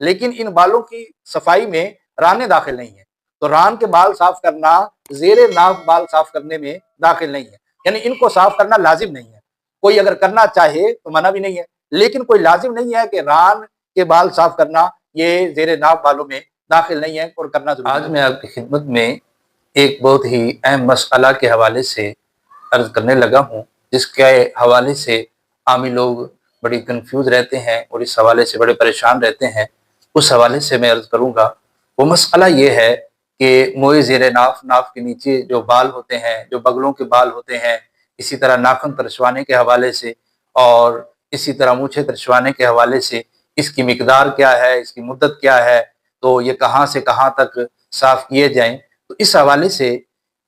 لیکن ان بالوں کی صفائی میں رانے داخل نہیں ہیں، تو ران کے بال صاف کرنا زیر ناف بال صاف کرنے میں داخل نہیں ہے، یعنی ان کو صاف کرنا لازم نہیں ہے۔ کوئی اگر کرنا چاہے تو منع بھی نہیں ہے، لیکن کوئی لازم نہیں ہے کہ ران کے بال صاف کرنا یہ زیر ناف بالوں میں داخل نہیں ہے اور کرنا ضروری ہے۔ آج میں آپ کی خدمت میں ایک بہت ہی اہم مسئلہ کے حوالے سے عرض کرنے لگا ہوں، جس کے حوالے سے عامی لوگ بڑی کنفیوز رہتے ہیں اور اس حوالے سے بڑے پریشان رہتے ہیں۔ اس حوالے سے میں عرض کروں گا، وہ مسئلہ یہ ہے کہ موئے زیر ناف، ناف کے نیچے جو بال ہوتے ہیں، جو بغلوں کے بال ہوتے ہیں، اسی طرح ناخن ترشوانے کے حوالے سے اور اسی طرح مونچھیں ترشوانے کے حوالے سے اس کی مقدار کیا ہے، اس کی مدت کیا ہے، تو یہ کہاں سے کہاں تک صاف کیے جائیں، تو اس حوالے سے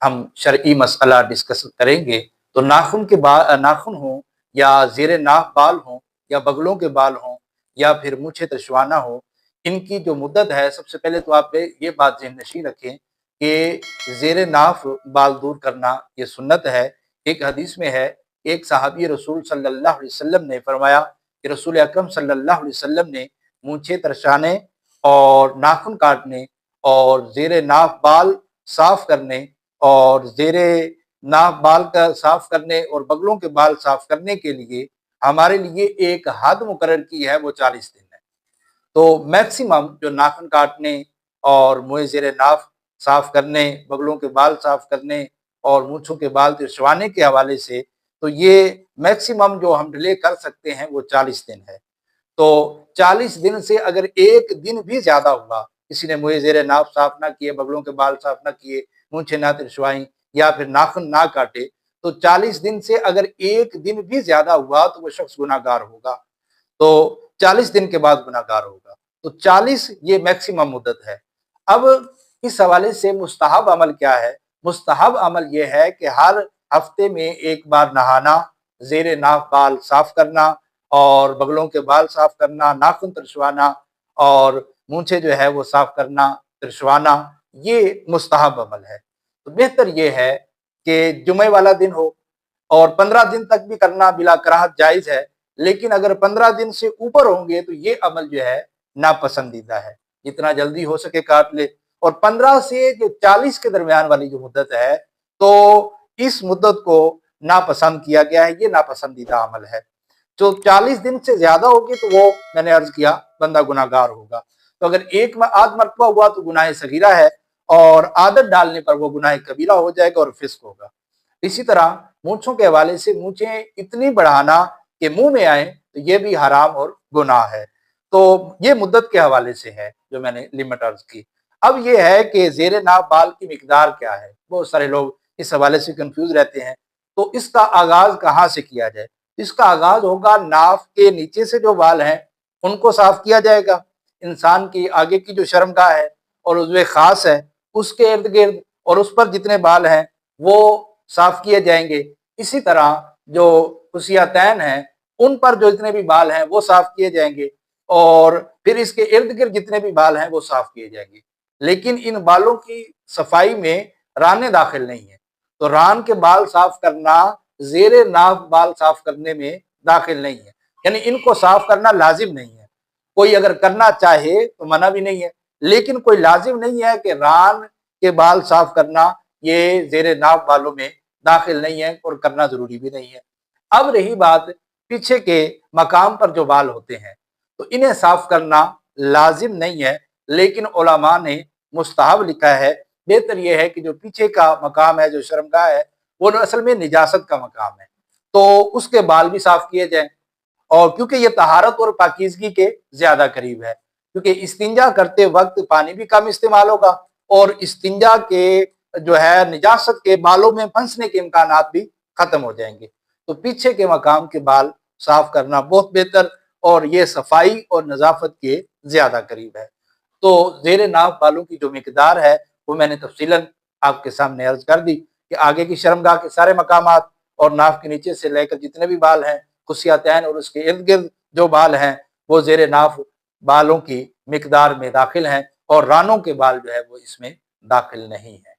ہم شرعی مسئلہ ڈسکس کریں گے۔ تو ناخن کے ناخن ہوں یا زیر ناف بال ہوں یا بغلوں کے بال ہوں یا پھر مونچھیں ترشوانہ ہو، ان کی جو مدت ہے، سب سے پہلے تو آپ یہ بات ذہن نشین رکھیں کہ زیر ناف بال دور کرنا یہ سنت ہے۔ ایک حدیث میں ہے، ایک صحابی رسول صلی اللہ علیہ وسلم نے فرمایا کہ رسول اکرم صلی اللہ علیہ وسلم نے مونچھیں ترشانے اور ناخن کاٹنے اور زیر ناف بال صاف کرنے اور زیر ناف بال کا صاف کرنے اور بغلوں کے بال صاف کرنے کے لیے ہمارے لیے ایک حد مقرر کی ہے، وہ 40 دن ہے۔ تو میکسیمم جو ناخن کاٹنے اور موئے زیر ناف صاف کرنے، بغلوں کے بال صاف کرنے اور مونچھوں کے بال ترشوانے کے حوالے سے تو یہ میکسیمم جو ہم ڈیلے کر سکتے ہیں وہ 40 دن ہے۔ تو 40 دن سے اگر ایک دن بھی زیادہ ہوا، کسی نے موئے زیر ناف صاف نہ کیے، بغلوں کے بال صاف نہ کیے، مونچھیں نہ ترشوائیں یا پھر ناخن نہ کاٹے، تو 40 دن سے اگر ایک دن بھی زیادہ ہوا تو وہ شخص گناہ گار ہوگا، تو 40 دن کے بعد گناہ گار ہوگا۔ تو 40 یہ میکسیمم مدت ہے۔ اب اس حوالے سے مستحب عمل کیا ہے؟ مستحب عمل یہ ہے کہ ہر ہفتے میں ایک بار نہانا، زیر ناف بال صاف کرنا اور بغلوں کے بال صاف کرنا، ناخن ترشوانا اور مونچھیں جو ہے وہ صاف کرنا، ترشوانا، یہ مستحب عمل ہے۔ تو بہتر یہ ہے کہ جمعے والا دن ہو اور 15 دن تک بھی کرنا بلا کراہت جائز ہے، لیکن اگر 15 دن سے اوپر ہوں گے تو یہ عمل جو ہے ناپسندیدہ ہے۔ جتنا جلدی ہو سکے کاٹ لے، اور 15 سے جو 40 کے درمیان والی جو مدت ہے تو اس مدت کو ناپسند کیا گیا ہے، یہ ناپسندیدہ عمل ہے۔ جو 40 دن سے زیادہ ہوگی تو وہ میں نے عرض کیا بندہ گناہ گار ہوگا۔ تو اگر ایک آدھ مرتبہ ہوا تو گناہ صغیرہ ہے، اور عادت ڈالنے پر وہ گناہ کبیرہ ہو جائے گا اور فسق ہوگا۔ اسی طرح مونچھوں کے حوالے سے مونچھیں اتنی بڑھانا کہ منہ میں آئیں تو یہ بھی حرام اور گناہ ہے۔ تو یہ مدت کے حوالے سے ہے جو میں نے لمٹ عرض کی۔ اب یہ ہے کہ زیر ناف بال کی مقدار کیا ہے؟ بہت سارے لوگ اس حوالے سے کنفیوز رہتے ہیں۔ تو اس کا آغاز کہاں سے کیا جائے؟ اس کا آغاز ہوگا ناف کے نیچے سے جو بال ہیں ان کو صاف کیا جائے گا۔ انسان کی آگے کی جو شرمگاہ ہے اور عضو خاص ہے اس کے ارد گرد اور اس پر جتنے بال ہیں وہ صاف کیے جائیں گے۔ اسی طرح جو خصیتین ہیں ان پر جو جتنے بھی بال ہیں وہ صاف کیے جائیں گے، اور پھر اس کے ارد گرد جتنے بھی بال ہیں وہ صاف کیے جائیں گے۔ لیکن ان بالوں کی صفائی میں رانے داخل نہیں ہیں، تو ران کے بال صاف کرنا زیر ناف بال صاف کرنے میں داخل نہیں ہے، یعنی ان کو صاف کرنا لازم نہیں ہے۔ کوئی اگر کرنا چاہے تو منع بھی نہیں ہے، لیکن کوئی لازم نہیں ہے کہ ران کے بال صاف کرنا یہ زیر ناف بالوں میں داخل نہیں ہے اور کرنا ضروری بھی نہیں ہے۔ اب رہی بات پیچھے کے مقام پر جو بال ہوتے ہیں تو انہیں صاف کرنا لازم نہیں ہے، لیکن علماء نے مستحب لکھا ہے۔ بہتر یہ ہے کہ جو پیچھے کا مقام ہے، جو شرمگاہ ہے، وہ اصل میں نجاست کا مقام ہے، تو اس کے بال بھی صاف کیے جائیں، اور کیونکہ یہ طہارت اور پاکیزگی کے زیادہ قریب ہے، کیونکہ استنجا کرتے وقت پانی بھی کم استعمال ہوگا اور استنجا کے جو ہے نجاست کے بالوں میں پھنسنے کے امکانات بھی ختم ہو جائیں گے۔ تو پیچھے کے مقام کے بال صاف کرنا بہت بہتر اور یہ صفائی اور نظافت کے زیادہ قریب ہے۔ تو زیر ناف بالوں کی جو مقدار ہے وہ میں نے تفصیلاً آپ کے سامنے عرض کر دی کہ آگے کی شرمگاہ کے سارے مقامات اور ناف کے نیچے سے لے کر جتنے بھی بال ہیں، خصیتین اور اس کے ارد گرد جو بال ہیں وہ زیر ناف بالوں کی مقدار میں داخل ہیں، اور رانوں کے بال جو ہے وہ اس میں داخل نہیں ہیں۔